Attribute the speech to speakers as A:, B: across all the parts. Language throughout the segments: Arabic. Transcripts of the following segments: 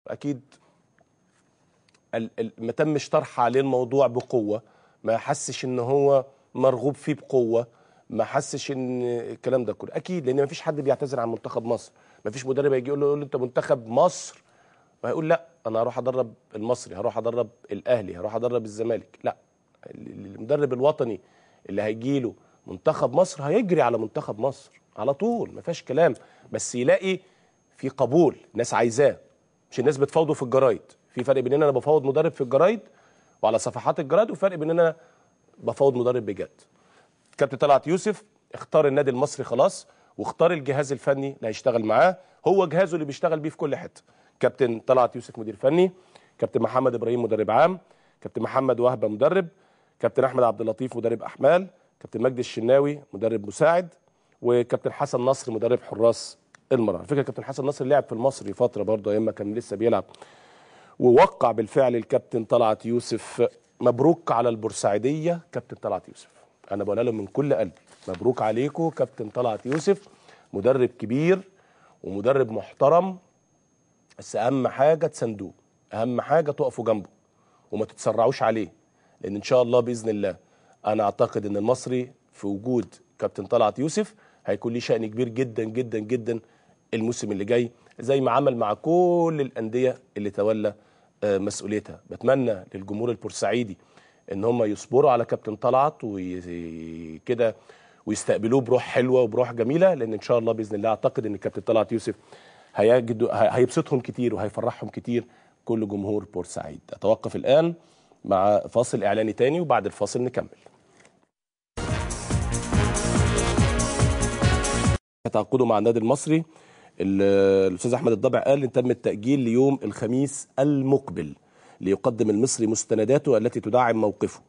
A: اكيد ما تمش طرح عليه الموضوع بقوه، ما حسش ان هو مرغوب فيه بقوه، ما حسش ان الكلام ده كله اكيد، لان ما فيش حد بيعتذر عن منتخب مصر. ما فيش مدرب هيجي يقول له انت منتخب مصر وهيقول لا انا هروح ادرب المصري، هروح ادرب الاهلي، هروح ادرب الزمالك. لا، المدرب الوطني اللي هيجي له منتخب مصر هيجري على منتخب مصر على طول، ما فيهاش كلام. بس يلاقي في قبول، ناس عايزاه، مش الناس بتفاوضه في الجرايد. في فرق بين ان انا بفاوض مدرب في الجرايد وعلى صفحات الجرايد، وفرق بين ان انا بفاوض مدرب بجد. كابتن طلعت يوسف اختار النادي المصري خلاص، واختار الجهاز الفني اللي هيشتغل معاه، هو جهازه اللي بيشتغل بيه في كل حته. كابتن طلعت يوسف مدير فني، كابتن محمد ابراهيم مدرب عام، كابتن محمد وهبه مدرب، كابتن احمد عبد اللطيف مدرب احمال، كابتن مجدي الشناوي مدرب مساعد، وكابتن حسن نصر مدرب حراس المرمى. على فكره كابتن حسن نصر لعب في المصري فتره برضه ايام ما كان لسه بيلعب، ووقع بالفعل الكابتن طلعت يوسف. مبروك على البورسعيديه كابتن طلعت يوسف، انا بقولها لهم من كل قلبي، مبروك عليكم كابتن طلعت يوسف، مدرب كبير ومدرب محترم. بس اهم حاجه تساندوه، اهم حاجه تقفوا جنبه وما تتسرعوش عليه، لان ان شاء الله باذن الله انا اعتقد ان المصري في وجود كابتن طلعت يوسف هيكون ليه شأن كبير جدا جدا جدا الموسم اللي جاي، زي ما عمل مع كل الانديه اللي تولى مسؤوليتها. بتمنى للجمهور البورسعيدي ان هم يصبروا على كابتن طلعت وكده ويستقبلوه بروح حلوه وبروح جميله، لان ان شاء الله باذن الله اعتقد ان كابتن طلعت يوسف هيبسطهم كتير وهيفرحهم كتير كل جمهور بورسعيد. اتوقف الان مع فاصل اعلاني تاني، وبعد الفاصل نكمل. تعاقدوا مع النادي المصري، الاستاذ احمد الضبع قال ان تم التاجيل ليوم الخميس المقبل ليقدم المصري مستنداته التي تدعم موقفه.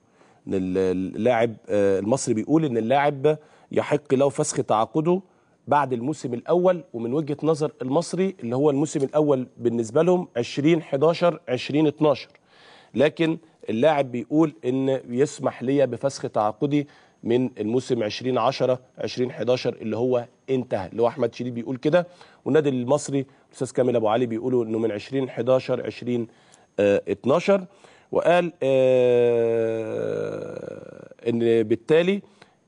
A: اللاعب المصري بيقول ان اللاعب يحق له فسخ تعاقده بعد الموسم الاول، ومن وجهه نظر المصري اللي هو الموسم الاول بالنسبه لهم 2011 2012، لكن اللاعب بيقول ان يسمح لي بفسخ تعاقدي من الموسم 2010 2011 اللي هو انتهى، اللي هو احمد شديد بيقول كده، والنادي المصري الاستاذ كامل ابو علي بيقولوا انه من 2011 2012. وقال ان بالتالي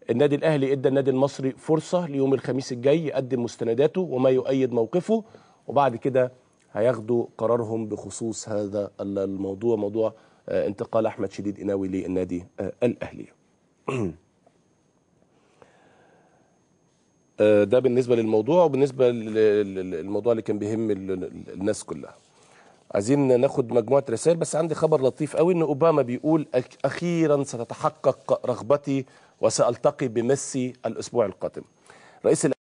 A: النادي الاهلي ادى النادي المصري فرصه ليوم الخميس الجاي يقدم مستنداته وما يؤيد موقفه، وبعد كده هياخدوا قرارهم بخصوص هذا الموضوع، موضوع انتقال احمد شديد قناوي للنادي الاهلي. ده بالنسبه للموضوع، وبالنسبه للموضوع اللي كان بيهم الناس كلها. عايزين ناخد مجموعه رسائل، بس عندي خبر لطيف قوي ان اوباما بيقول اخيرا ستتحقق رغبتي وسالتقي بميسي الاسبوع القادم. رئيس